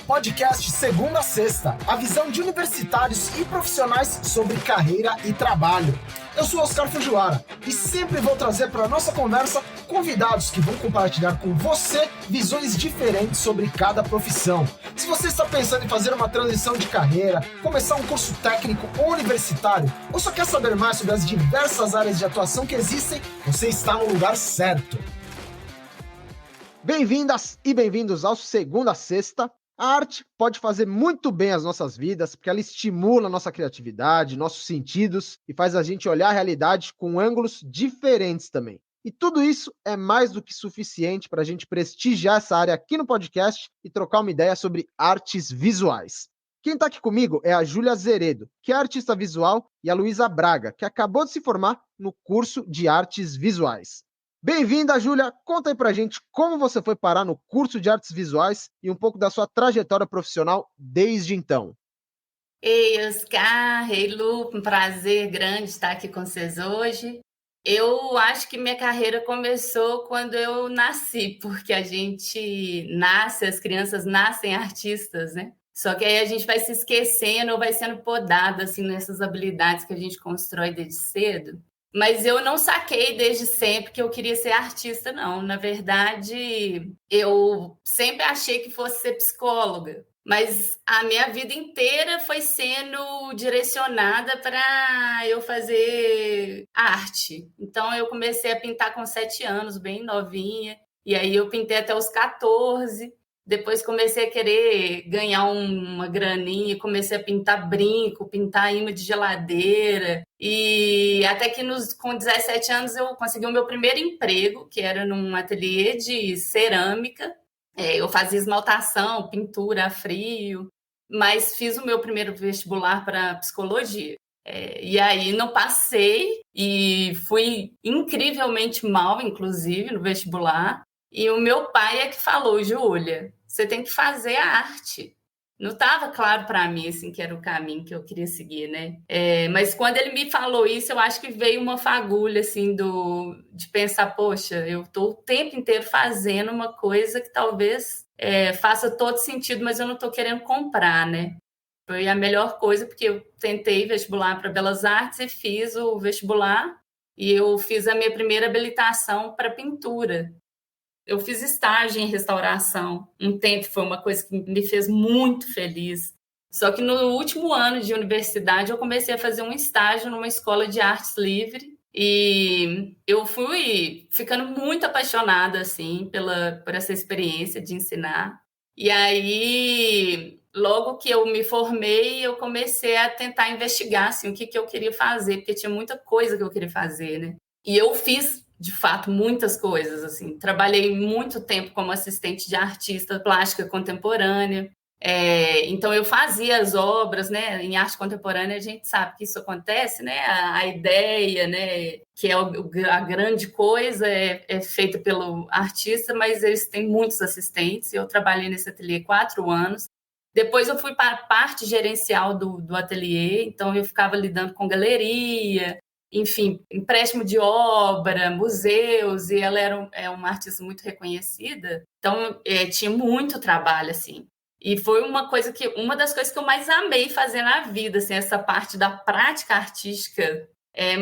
podcast Segunda a Sexta, a visão de universitários e profissionais sobre carreira e trabalho. Eu sou Oscar Fujiwara e sempre vou trazer para a nossa conversa convidados que vão compartilhar com você visões diferentes sobre cada profissão. Se você está pensando em fazer uma transição de carreira, começar um curso técnico ou universitário, ou só quer saber mais sobre as diversas áreas de atuação que existem, você está no lugar certo. Bem-vindas e bem-vindos ao Segunda a Sexta. A arte pode fazer muito bem às nossas vidas, porque ela estimula a nossa criatividade, nossos sentidos e faz a gente olhar a realidade com ângulos diferentes também. E tudo isso é mais do que suficiente para a gente prestigiar essa área aqui no podcast e trocar uma ideia sobre artes visuais. Quem está aqui comigo é a Júlia Zeredo, que é artista visual, e a Luísa Braga, que acabou de se formar no curso de artes visuais. Bem-vinda, Júlia. Conta aí pra gente como você foi parar no curso de artes visuais e um pouco da sua trajetória profissional desde então. Ei, Oscar, ei, Lu, um prazer grande estar aqui com vocês hoje. Eu acho que minha carreira começou quando eu nasci, porque a gente nasce, as crianças nascem artistas, né? Só que aí a gente vai se esquecendo ou vai sendo podado, assim, nessas habilidades que a gente constrói desde cedo. Mas eu não saquei desde sempre que eu queria ser artista, não. Na verdade, eu sempre achei que fosse ser psicóloga. Mas a minha vida inteira foi sendo direcionada para eu fazer arte. Então, eu comecei a pintar com 7 anos, bem novinha. E aí eu pintei até os 14. Depois comecei a querer ganhar uma graninha, comecei a pintar brinco, pintar imã de geladeira. E até que com 17 anos eu consegui o meu primeiro emprego, que era num ateliê de cerâmica. Eu fazia esmaltação, pintura a frio, mas fiz o meu primeiro vestibular para psicologia. E aí não passei e fui incrivelmente mal, inclusive, no vestibular. E o meu pai é que falou, Júlia, você tem que fazer a arte. Não estava claro para mim assim, que era o caminho que eu queria seguir, né? Mas quando ele me falou isso, eu acho que veio uma fagulha assim, de pensar, poxa, eu estou o tempo inteiro fazendo uma coisa que talvez faça todo sentido, mas eu não estou querendo comprar, né? Foi a melhor coisa, porque eu tentei vestibular para Belas Artes e fiz o vestibular, e eu fiz a minha primeira habilitação para pintura. Eu fiz estágio em restauração. Um tempo foi uma coisa que me fez muito feliz. Só que no último ano de universidade eu comecei a fazer um estágio numa escola de artes livre e eu fui ficando muito apaixonada assim por essa experiência de ensinar. E aí, logo que eu me formei, eu comecei a tentar investigar assim, o que eu queria fazer, porque tinha muita coisa que eu queria fazer, né? E eu fiz de fato, muitas coisas, assim. Trabalhei muito tempo como assistente de artista plástica contemporânea. Então, eu fazia as obras, né? Em arte contemporânea, a gente sabe que isso acontece, né? A ideia, né? Que é a grande coisa, é feita pelo artista, mas eles têm muitos assistentes. Eu trabalhei nesse ateliê 4 anos. Depois eu fui para a parte gerencial do ateliê, então eu ficava lidando com galeria, enfim, empréstimo de obra, museus, e ela era uma artista muito reconhecida, então tinha muito trabalho, assim. E foi uma das coisas que eu mais amei fazer na vida, assim, essa parte da prática artística.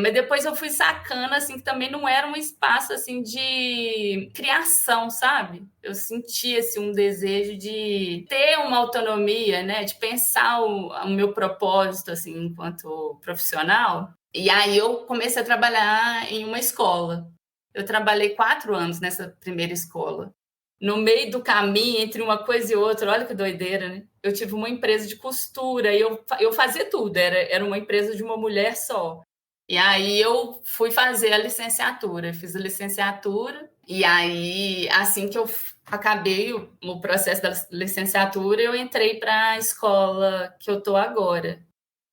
Mas depois eu fui sacando, assim, que também não era um espaço, assim, de criação, sabe? Eu sentia, assim, um desejo de ter uma autonomia, né? De pensar o meu propósito, assim, enquanto profissional. E aí eu comecei a trabalhar em uma escola. Eu trabalhei 4 anos nessa primeira escola. No meio do caminho, entre uma coisa e outra, olha que doideira, né? Eu tive uma empresa de costura e eu fazia tudo. Era uma empresa de uma mulher só. E aí eu fui fazer a licenciatura. Fiz a licenciatura e aí, assim que eu acabei o processo da licenciatura, eu entrei para a escola que eu estou agora.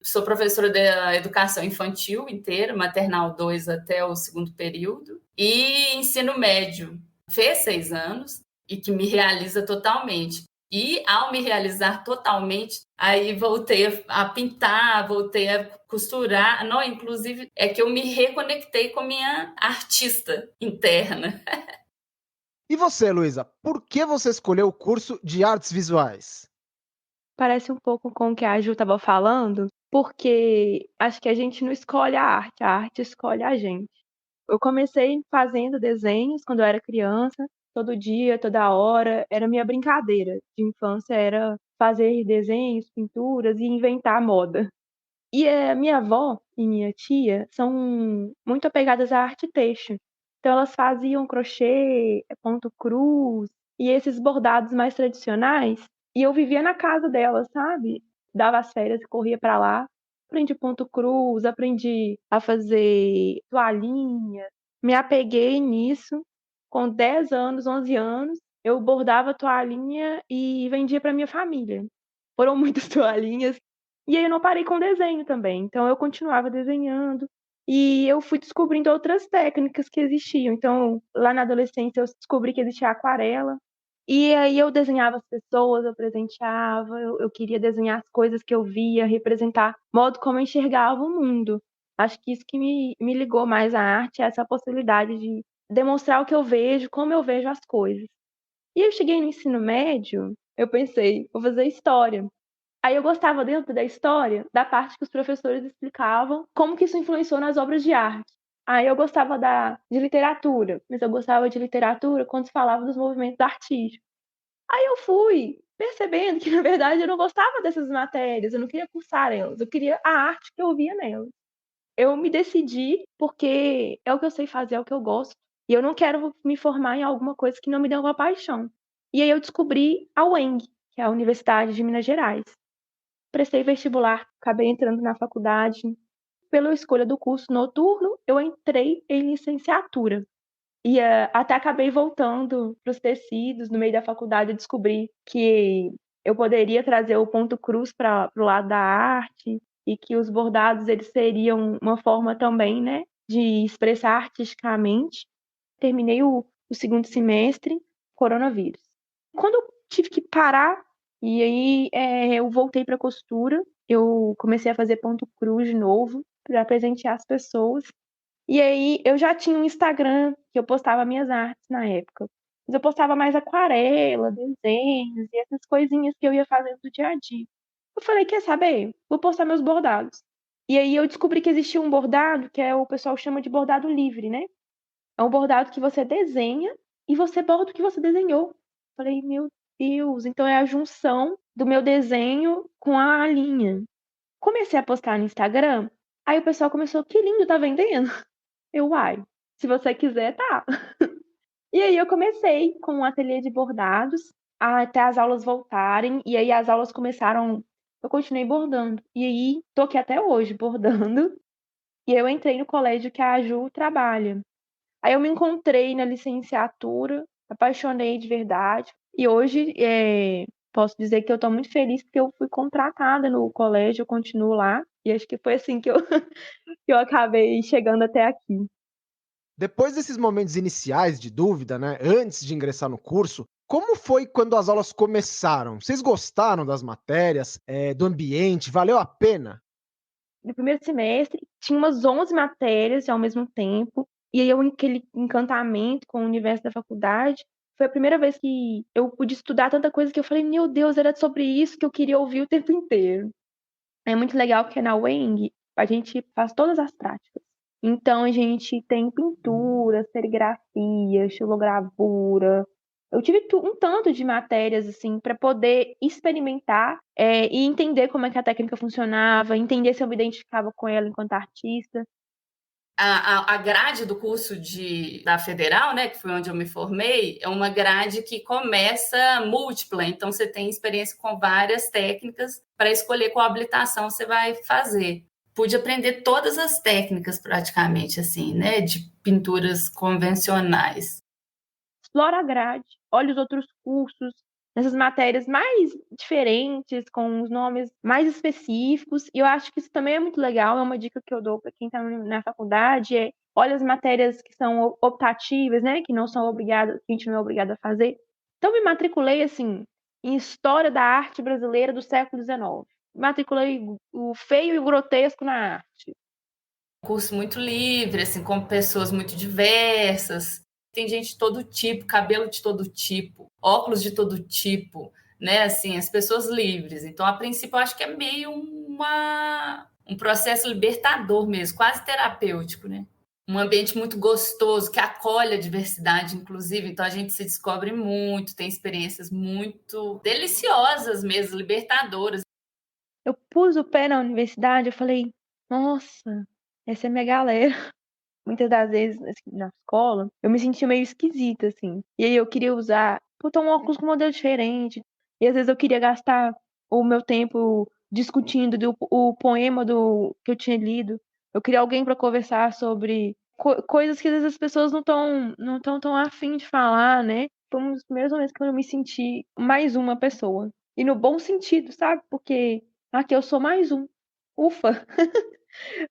Sou professora da educação infantil inteira, maternal 2 até o 2º período, e ensino médio. Fez 6 anos e que me realiza totalmente. E ao me realizar totalmente, aí voltei a pintar, voltei a costurar. Não, inclusive, é que eu me reconectei com a minha artista interna. E você, Luísa, por que você escolheu o curso de artes visuais? parece um pouco com o que a Ju estava falando, porque acho que a gente não escolhe a arte escolhe a gente. Eu comecei fazendo desenhos quando eu era criança, todo dia, toda hora, era minha brincadeira de infância, era fazer desenhos, pinturas e inventar moda. E a minha avó e minha tia são muito apegadas à arte têxtil. Então elas faziam crochê, ponto cruz e esses bordados mais tradicionais. E eu vivia na casa delas, sabe? Dava as férias e corria para lá. Aprendi ponto cruz, aprendi a fazer toalhinha. Me apeguei nisso. Com 10 anos, 11 anos, eu bordava toalhinha e vendia para minha família. Foram muitas toalhinhas e aí eu não parei com o desenho também. Então eu continuava desenhando e eu fui descobrindo outras técnicas que existiam. Então, lá na adolescência eu descobri que existia a aquarela. E aí eu desenhava as pessoas, eu presenteava, eu queria desenhar as coisas que eu via, representar o modo como eu enxergava o mundo. Acho que isso que me ligou mais à arte, é essa possibilidade de demonstrar o que eu vejo, como eu vejo as coisas. E eu cheguei no ensino médio, eu pensei, vou fazer história. Aí eu gostava, dentro da história, da parte que os professores explicavam como que isso influenciou nas obras de arte. Aí eu gostava de literatura, mas eu gostava de literatura quando se falava dos movimentos artísticos. Aí eu fui percebendo que, na verdade, eu não gostava dessas matérias, eu não queria cursar elas, eu queria a arte que eu via nelas. Eu me decidi porque é o que eu sei fazer, é o que eu gosto, e eu não quero me formar em alguma coisa que não me dê uma paixão. E aí eu descobri a UENG, que é a Universidade de Minas Gerais. Prestei vestibular, acabei entrando na faculdade. Pela escolha do curso noturno, eu entrei em licenciatura. E até acabei voltando para os tecidos. No meio da faculdade, eu descobri que eu poderia trazer o ponto cruz para o lado da arte e que os bordados eles seriam uma forma também, né, de expressar artisticamente. Terminei o segundo semestre, coronavírus. Quando eu tive que parar, e aí eu voltei para costura, eu comecei a fazer ponto cruz de novo para presentear as pessoas. E aí eu já tinha um Instagram que eu postava minhas artes na época. Mas eu postava mais aquarela, desenhos e essas coisinhas que eu ia fazendo do dia a dia. Eu falei, quer saber? Vou postar meus bordados. E aí eu descobri que existia um bordado que o pessoal chama de bordado livre, né? É um bordado que você desenha e você borda o que você desenhou. Falei, meu Deus, então é a junção do meu desenho com a linha. Comecei a postar no Instagram, aí o pessoal começou, que lindo, tá vendendo? Uai, se você quiser, tá. E aí eu comecei com um ateliê de bordados, até as aulas voltarem, e aí as aulas começaram, eu continuei bordando. E aí tô aqui até hoje, bordando. E eu entrei no colégio que a Ju trabalha. Aí eu me encontrei na licenciatura, apaixonei de verdade. E hoje posso dizer que eu estou muito feliz porque eu fui contratada no colégio, eu continuo lá. E acho que foi assim que eu, que eu acabei chegando até aqui. Depois desses momentos iniciais de dúvida, né, antes de ingressar no curso, como foi quando as aulas começaram? Vocês gostaram das matérias, do ambiente? Valeu a pena? No primeiro semestre, tinha umas 11 matérias ao mesmo tempo. E aí, aquele encantamento com o universo da faculdade, foi a primeira vez que eu pude estudar tanta coisa que eu falei, meu Deus, era sobre isso que eu queria ouvir o tempo inteiro. É muito legal porque na UENG a gente faz todas as práticas. Então a gente tem pintura, serigrafia, estilogravura. Eu tive um tanto de matérias assim para poder experimentar e entender como é que a técnica funcionava, entender se eu me identificava com ela enquanto artista. A grade do curso da Federal, né, que foi onde eu me formei, é uma grade que começa múltipla, então você tem experiência com várias técnicas para escolher qual habilitação você vai fazer. Pude aprender todas as técnicas praticamente, assim, né, de pinturas convencionais. Explora a grade, olha os outros cursos, nessas matérias mais diferentes, com os nomes mais específicos. E eu acho que isso também é muito legal, é uma dica que eu dou para quem está na faculdade, olha as matérias que são optativas, né, que não são obrigadas, que a gente não é obrigado a fazer. Então me matriculei assim em História da Arte Brasileira do século XIX. Matriculei o feio e o grotesco na arte. Curso muito livre, assim, com pessoas muito diversas. Tem gente de todo tipo, cabelo de todo tipo, óculos de todo tipo, né? Assim, as pessoas livres. Então, a princípio, eu acho que é meio um processo libertador mesmo, quase terapêutico, né? Um ambiente muito gostoso, que acolhe a diversidade, inclusive. Então, a gente se descobre muito, tem experiências muito deliciosas mesmo, libertadoras. Eu pus o pé na universidade, eu falei, nossa, essa é minha galera. Muitas das vezes, assim, na escola, eu me sentia meio esquisita, assim. E aí eu queria botar um óculos com um modelo diferente. E às vezes eu queria gastar o meu tempo discutindo o poema que eu tinha lido. Eu queria alguém para conversar sobre coisas que às vezes as pessoas não tão tão afim de falar, né? Foi um dos primeiros momentos que eu me senti mais uma pessoa. E no bom sentido, sabe? Porque aqui eu sou mais um. Ufa!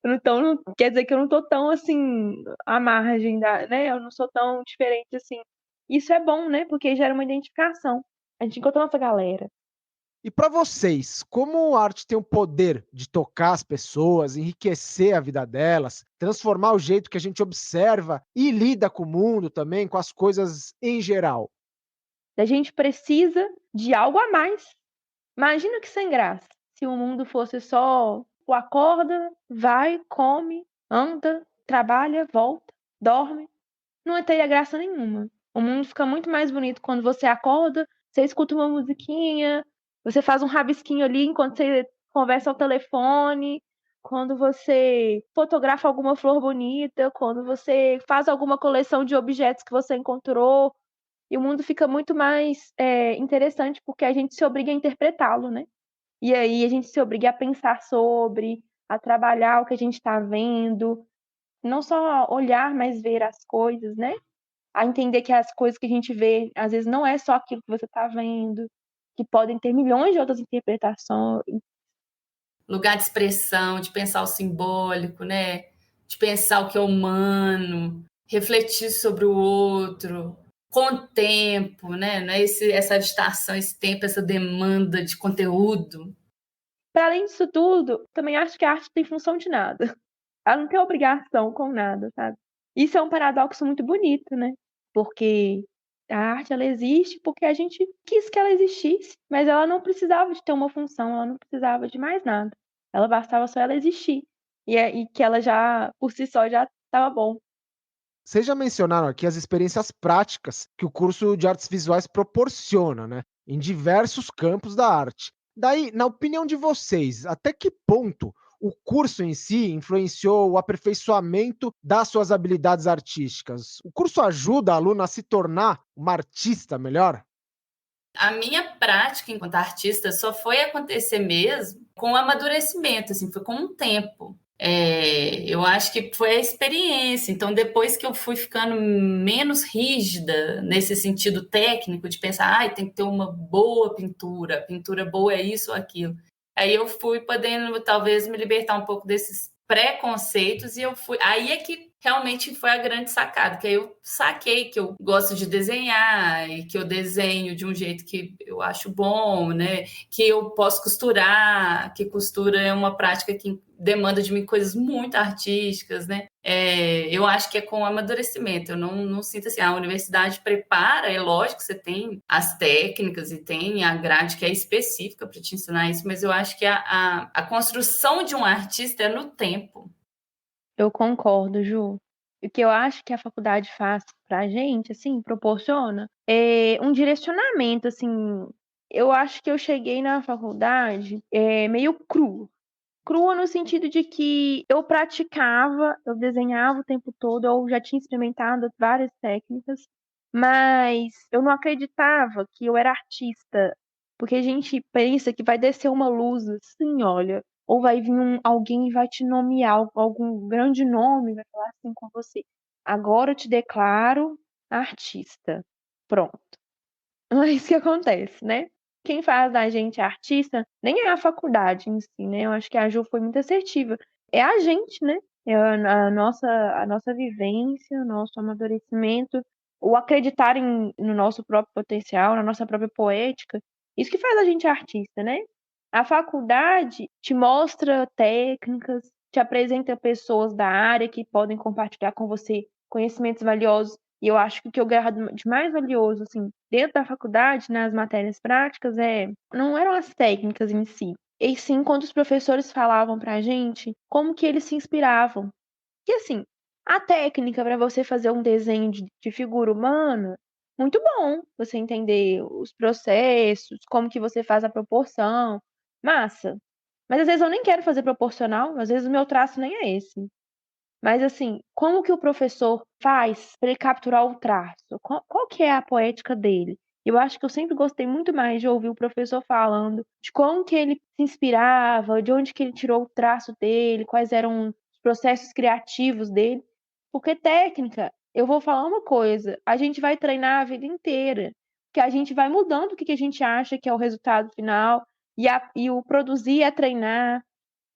Então, não quer dizer que eu não tô tão assim à margem né? Eu não sou tão diferente assim. Isso é bom, né? Porque gera uma identificação. A gente encontra nossa galera. E para vocês, como a arte tem o poder de tocar as pessoas, enriquecer a vida delas, transformar o jeito que a gente observa e lida com o mundo também, com as coisas em geral? A gente precisa de algo a mais. Imagina que sem graça. Se o mundo fosse só o acorda, vai, come, anda, trabalha, volta, dorme. Não teria graça nenhuma. O mundo fica muito mais bonito quando você acorda, você escuta uma musiquinha, você faz um rabisquinho ali enquanto você conversa ao telefone, quando você fotografa alguma flor bonita, quando você faz alguma coleção de objetos que você encontrou. E o mundo fica muito mais interessante porque a gente se obriga a interpretá-lo, né? E aí a gente se obriga a pensar sobre, a trabalhar o que a gente está vendo, não só olhar, mas ver as coisas, né? A entender que as coisas que a gente vê, às vezes, não é só aquilo que você está vendo, que podem ter milhões de outras interpretações. Lugar de expressão, de pensar o simbólico, né? De pensar o que é humano, refletir sobre o outro, com o tempo, né? Não é essa agitação, esse tempo, essa demanda de conteúdo. Para além disso tudo, também acho que a arte tem função de nada. Ela não tem obrigação com nada, sabe? Isso é um paradoxo muito bonito, né? Porque a arte, ela existe porque a gente quis que ela existisse, mas ela não precisava de ter uma função, ela não precisava de mais nada. Ela bastava só ela existir. E que ela já, por si só, já estava bom. Vocês já mencionaram aqui as experiências práticas que o curso de artes visuais proporciona, né, em diversos campos da arte. Daí, na opinião de vocês, até que ponto o curso em si influenciou o aperfeiçoamento das suas habilidades artísticas? O curso ajuda a aluna a se tornar uma artista melhor? A minha prática enquanto artista só foi acontecer mesmo com o amadurecimento, assim, foi com um tempo. Eu acho que foi a experiência. Então, depois que eu fui ficando menos rígida nesse sentido técnico, de pensar, tem que ter uma boa pintura, pintura boa é isso ou aquilo. Aí eu fui podendo, talvez, me libertar um pouco desses preconceitos e eu fui. Aí é que realmente foi a grande sacada, que aí eu saquei que eu gosto de desenhar e que eu desenho de um jeito que eu acho bom, né? Que eu posso costurar, que costura é uma prática que demanda de mim coisas muito artísticas, né? Eu acho que é com o amadurecimento. Eu não sinto assim, a universidade prepara, é lógico que você tem as técnicas e tem a grade que é específica para te ensinar isso, mas eu acho que a construção de um artista é no tempo. Eu concordo, Ju. O que eu acho que a faculdade faz pra gente, assim, proporciona, é um direcionamento, assim. Eu acho que eu cheguei na faculdade meio crua. Crua no sentido de que eu praticava, eu desenhava o tempo todo, eu já tinha experimentado várias técnicas, mas eu não acreditava que eu era artista, porque a gente pensa que vai descer uma luz assim, olha, ou vai vir alguém e vai te nomear, algum grande nome, vai falar assim com você. Agora eu te declaro artista. Pronto. Não é isso que acontece, né? Quem faz da gente artista nem é a faculdade em si, né? Eu acho que a Ju foi muito assertiva. É a gente, né? É a nossa vivência, o nosso amadurecimento, o acreditar no nosso próprio potencial, na nossa própria poética. Isso que faz a gente artista, né? A faculdade te mostra técnicas, te apresenta pessoas da área que podem compartilhar com você conhecimentos valiosos, E eu acho que o que eu ganhava de mais valioso, assim, dentro da faculdade, nas matérias práticas, não eram as técnicas em si, e sim quando os professores falavam pra gente como que eles se inspiravam. Que assim, a técnica para você fazer um desenho de figura humana, muito bom. Você entender os processos, como que você faz a proporção, massa. Mas às vezes eu nem quero fazer proporcional, às vezes o meu traço nem é esse. Mas assim, como que o professor faz para ele capturar o traço? Qual que é a poética dele? Eu acho que eu sempre gostei muito mais de ouvir o professor falando de como que ele se inspirava, de onde que ele tirou o traço dele, quais eram os processos criativos dele. Porque técnica, eu vou falar uma coisa, a gente vai treinar a vida inteira, que a gente vai mudando o que a gente acha que é o resultado final, e o produzir é treinar,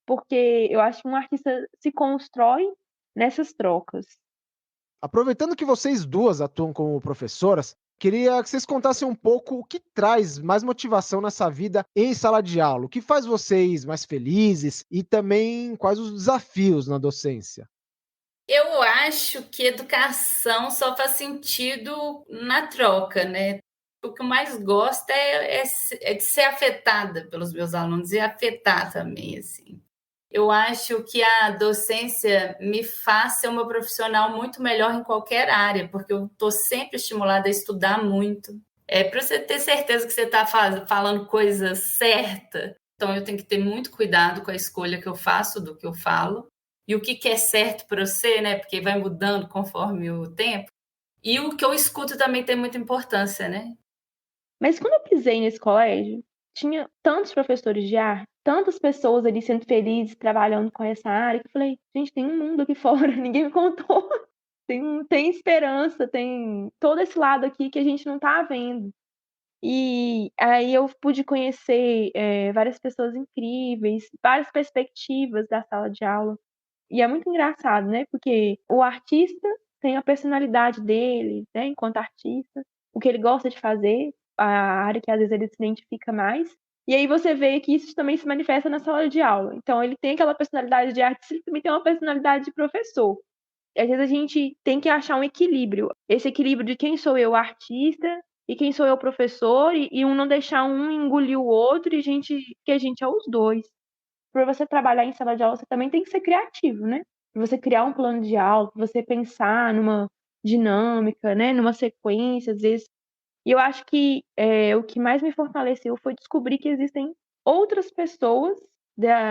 porque eu acho que um artista se constrói nessas trocas. Aproveitando que vocês duas atuam como professoras, queria que vocês contassem um pouco o que traz mais motivação nessa vida em sala de aula, o que faz vocês mais felizes e também quais os desafios na docência. Eu acho que educação só faz sentido na troca, né? O que eu mais gosto é de ser afetada pelos meus alunos e afetar também, assim. Eu acho que a docência me faz ser uma profissional muito melhor em qualquer área, porque eu estou sempre estimulada a estudar muito. Para você ter certeza que você está falando coisa certa, então eu tenho que ter muito cuidado com a escolha que eu faço do que eu falo e o que é certo para você, né? Porque vai mudando conforme o tempo. E o que eu escuto também tem muita importância, né? Mas quando eu pisei nesse colégio, tinha tantos professores de arte, tantas pessoas ali sendo felizes, trabalhando com essa área, que eu falei, gente, tem um mundo aqui fora, ninguém me contou. Tem esperança, tem todo esse lado aqui que a gente não tá vendo. E aí eu pude conhecer várias pessoas incríveis, várias perspectivas da sala de aula. E é muito engraçado, né? Porque o artista tem a personalidade dele, né? Enquanto artista, o que ele gosta de fazer, a área que às vezes ele se identifica mais. E aí você vê que isso também se manifesta na sala de aula. Então ele tem aquela personalidade de artista, ele também tem uma personalidade de professor. E às vezes a gente tem que achar um equilíbrio. Esse equilíbrio de quem sou eu, artista, e quem sou eu, professor, e um não deixar um engolir o outro, que a gente é os dois. Para você trabalhar em sala de aula, você também tem que ser criativo, né? Pra você criar um plano de aula, pra você pensar numa dinâmica, né? Numa sequência, às vezes. E eu acho que o que mais me fortaleceu foi descobrir que existem outras pessoas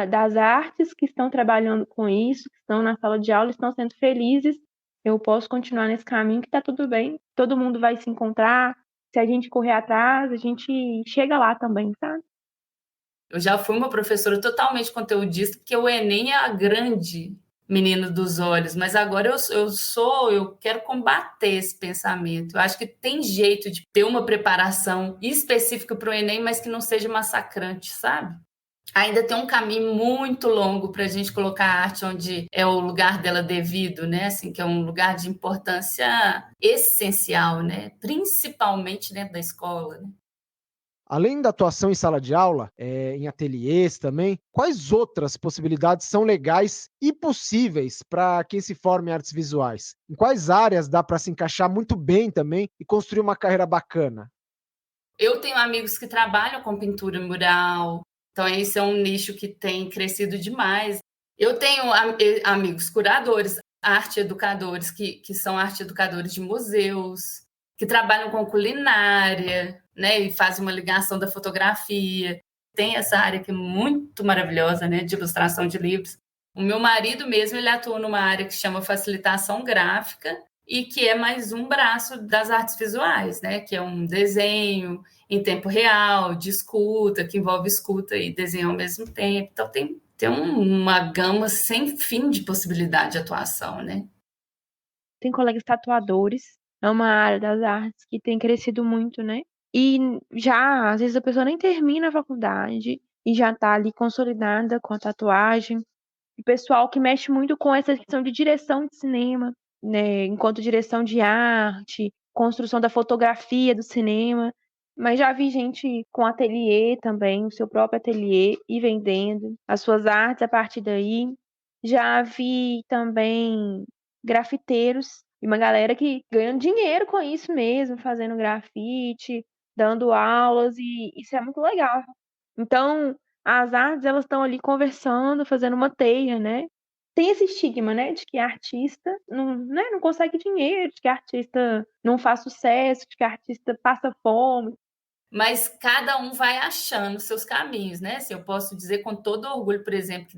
das artes que estão trabalhando com isso, que estão na sala de aula, estão sendo felizes. Eu posso continuar nesse caminho que tá tudo bem. Todo mundo vai se encontrar. Se a gente correr atrás, a gente chega lá também, sabe? Eu já fui uma professora totalmente conteudista, porque o Enem é a grande menina dos olhos, mas agora eu quero combater esse pensamento. Eu acho que tem jeito de ter uma preparação específica para o Enem, mas que não seja massacrante, sabe? Ainda tem um caminho muito longo para a gente colocar a arte onde é o lugar dela devido, né? Assim, que é um lugar de importância essencial, né? Principalmente dentro da escola, né? Além da atuação em sala de aula, em ateliês também, quais outras possibilidades são legais e possíveis para quem se forma em artes visuais? Em quais áreas dá para se encaixar muito bem também e construir uma carreira bacana? Eu tenho amigos que trabalham com pintura mural, então esse é um nicho que tem crescido demais. Eu tenho amigos curadores, arte educadores, que são arte educadores de museus, que trabalham com culinária, né, e fazem uma ligação da fotografia. Tem essa área que é muito maravilhosa, né, de ilustração de livros. O meu marido mesmo, ele atua numa área que chama facilitação gráfica, e que é mais um braço das artes visuais, né? Que é um desenho em tempo real, de escuta, que envolve escuta e desenho ao mesmo tempo. Então tem uma gama sem fim de possibilidade de atuação, né? Tem colegas tatuadores, é uma área das artes que tem crescido muito, né? E já, às vezes, a pessoa nem termina a faculdade e já tá ali consolidada com a tatuagem. O pessoal que mexe muito com essa questão de direção de cinema, né? Enquanto direção de arte, construção da fotografia do cinema. Mas já vi gente com ateliê também, o seu próprio ateliê, e vendendo as suas artes a partir daí. Já vi também grafiteiros E uma galera que ganhando dinheiro com isso mesmo, fazendo grafite, dando aulas, e isso é muito legal. Então, as artes, elas estão ali conversando, fazendo uma teia, né? Tem esse estigma, né, de que artista não, né, não consegue dinheiro, de que artista não faz sucesso, de que artista passa fome. Mas cada um vai achando seus caminhos, né? Assim, eu posso dizer com todo orgulho, por exemplo, que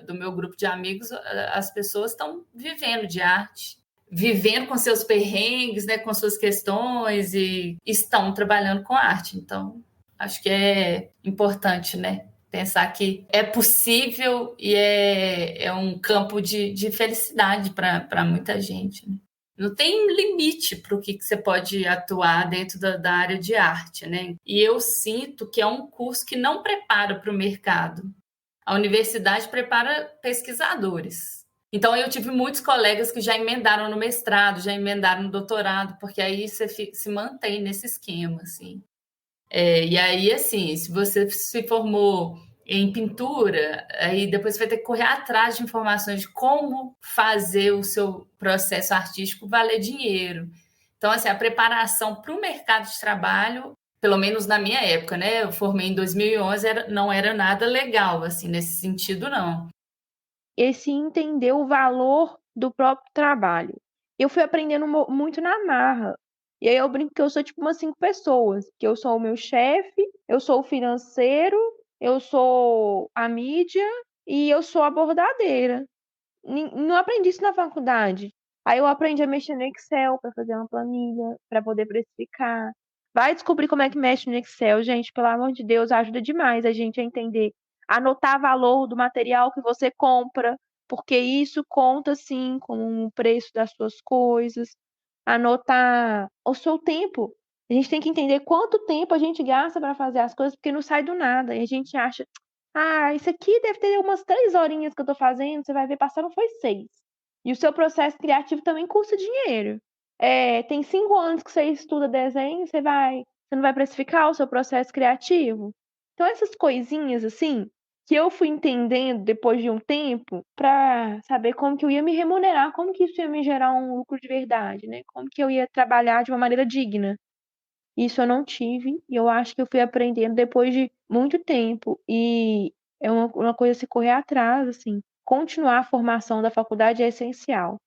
do meu grupo de amigos, as pessoas estão vivendo de arte, vivendo com seus perrengues, né, com suas questões e estão trabalhando com arte. Então, acho que é importante, né? Pensar que é possível e é um campo de felicidade para muita gente, né? Não tem limite para o que você pode atuar dentro da área de arte, né? E eu sinto que é um curso que não prepara para o mercado. A universidade prepara pesquisadores. Então, eu tive muitos colegas que já emendaram no mestrado, já emendaram no doutorado, porque aí você se mantém nesse esquema, assim. E aí, assim, se você se formou em pintura, aí depois você vai ter que correr atrás de informações de como fazer o seu processo artístico valer dinheiro. Então, assim, a preparação para o mercado de trabalho, pelo menos na minha época, né? Eu formei em 2011, não era nada legal, assim, nesse sentido, não. Esse entender o valor do próprio trabalho. Eu fui aprendendo muito na marra. E aí eu brinco que eu sou tipo umas 5 pessoas, que eu sou o meu chefe, eu sou o financeiro, eu sou a mídia e eu sou a bordadeira. Não aprendi isso na faculdade. Aí eu aprendi a mexer no Excel para fazer uma planilha, para poder precificar. Vai descobrir como é que mexe no Excel, gente, pelo amor de Deus, ajuda demais a gente a entender. Anotar valor do material que você compra, porque isso conta sim com o preço das suas coisas. Anotar o seu tempo. A gente tem que entender quanto tempo a gente gasta para fazer as coisas, porque não sai do nada. E a gente acha, isso aqui deve ter umas 3 horinhas que eu tô fazendo, você vai ver, passaram foi 6. E o seu processo criativo também custa dinheiro. Tem 5 anos que você estuda desenho, você não vai precificar o seu processo criativo. Então, essas coisinhas assim, que eu fui entendendo depois de um tempo, pra saber como que eu ia me remunerar, como que isso ia me gerar um lucro de verdade, né? Como que eu ia trabalhar de uma maneira digna. Isso eu não tive, e eu acho que eu fui aprendendo depois de muito tempo. E é uma coisa a se correr atrás, assim. Continuar a formação da faculdade é essencial.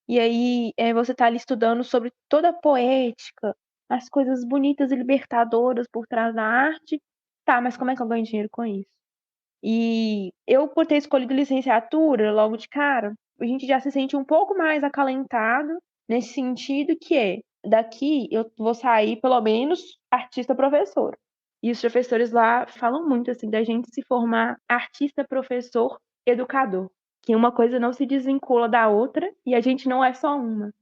E aí, você tá ali estudando sobre toda a poética, as coisas bonitas e libertadoras por trás da arte. Tá, mas como é que eu ganho dinheiro com isso? E eu, por ter escolhido licenciatura logo de cara, a gente já se sente um pouco mais acalentado nesse sentido que daqui eu vou sair pelo menos artista professor. E os professores lá falam muito assim da gente se formar artista professor educador, que uma coisa não se desvincula da outra e a gente não é só uma.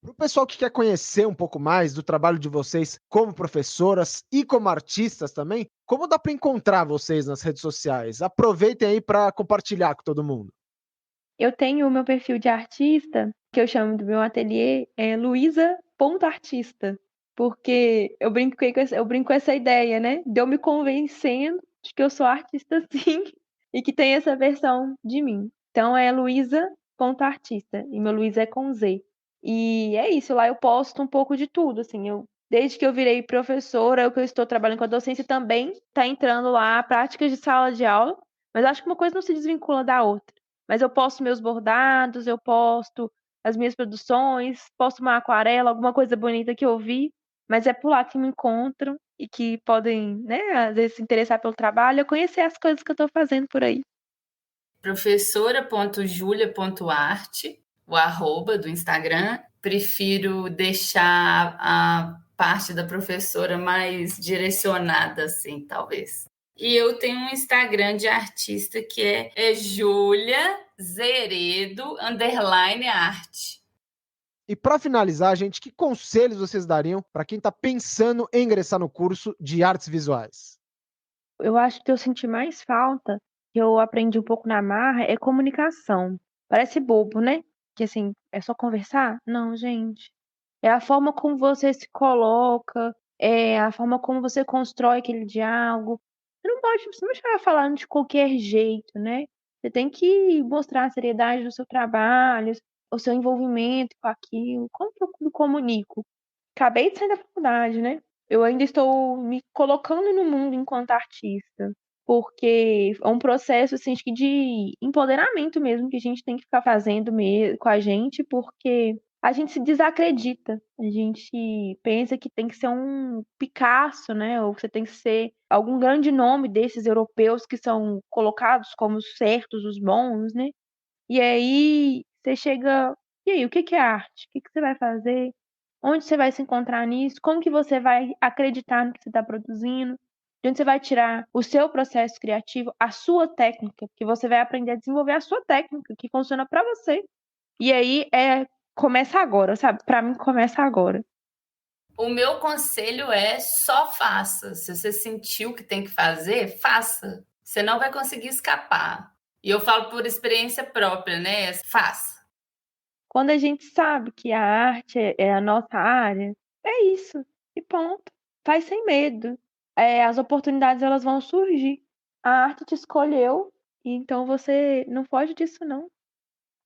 Para o pessoal que quer conhecer um pouco mais do trabalho de vocês como professoras e como artistas também, como dá para encontrar vocês nas redes sociais? Aproveitem aí para compartilhar com todo mundo. Eu tenho o meu perfil de artista, que eu chamo do meu ateliê, é Luísa.artista, porque eu brinco com essa ideia, né? De eu me convencendo de que eu sou artista sim, e que tem essa versão de mim. Então é Luísa.artista, e meu Luísa é com Z. E é isso, lá eu posto um pouco de tudo, assim, desde que eu virei professora, que eu estou trabalhando com a docência, também está entrando lá práticas de sala de aula, mas acho que uma coisa não se desvincula da outra. Mas eu posto meus bordados, eu posto as minhas produções, posto uma aquarela, alguma coisa bonita que eu vi, mas é por lá que me encontram e que podem, né, às vezes se interessar pelo trabalho, ou conhecer as coisas que eu estou fazendo por aí. Professora.julia.arte, o arroba do Instagram. Prefiro deixar a parte da professora mais direcionada, assim, talvez. E eu tenho um Instagram de artista que é Julia Zeredo _arte. E para finalizar, gente, que conselhos vocês dariam para quem está pensando em ingressar no curso de artes visuais? Eu acho que eu senti mais falta, que eu aprendi um pouco na marra, é comunicação. Parece bobo, né? Que assim, é só conversar? Não, gente. É a forma como você se coloca, é a forma como você constrói aquele diálogo. Você não vai falando de qualquer jeito, né? Você tem que mostrar a seriedade do seu trabalho, o seu envolvimento com aquilo, como que eu me comunico? Acabei de sair da faculdade, né? Eu ainda estou me colocando no mundo enquanto artista, porque é um processo assim, acho que de empoderamento mesmo que a gente tem que ficar fazendo com a gente, porque a gente se desacredita. A gente pensa que tem que ser um Picasso, né? Ou você tem que ser algum grande nome desses europeus que são colocados como os certos, os bons, né? E aí você chega. E aí, o que que é arte? O que que você vai fazer? Onde você vai se encontrar nisso? Como que você vai acreditar no que você está produzindo? De onde você vai tirar o seu processo criativo, a sua técnica, porque você vai aprender a desenvolver a sua técnica que funciona para você. E aí começa agora, sabe? Para mim começa agora. O meu conselho é só faça. Se você sentiu que tem que fazer, faça. Você não vai conseguir escapar. E eu falo por experiência própria, né? Faça. Quando a gente sabe que a arte é a nossa área, é isso. E ponto. Faz sem medo. As oportunidades elas vão surgir. A arte te escolheu, e então você não foge disso, não.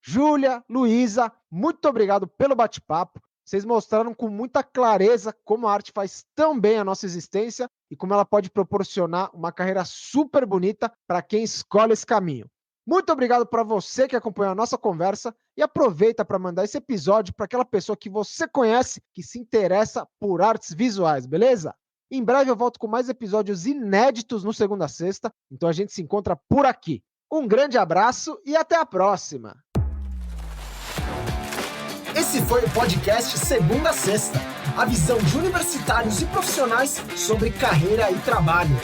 Júlia, Luísa, muito obrigado pelo bate-papo. Vocês mostraram com muita clareza como a arte faz tão bem a nossa existência e como ela pode proporcionar uma carreira super bonita para quem escolhe esse caminho. Muito obrigado para você que acompanhou a nossa conversa e aproveita para mandar esse episódio para aquela pessoa que você conhece que se interessa por artes visuais, beleza? Em breve eu volto com mais episódios inéditos no Segunda a Sexta, então a gente se encontra por aqui. Um grande abraço e até a próxima! Esse foi o podcast Segunda a Sexta, a visão de universitários e profissionais sobre carreira e trabalho.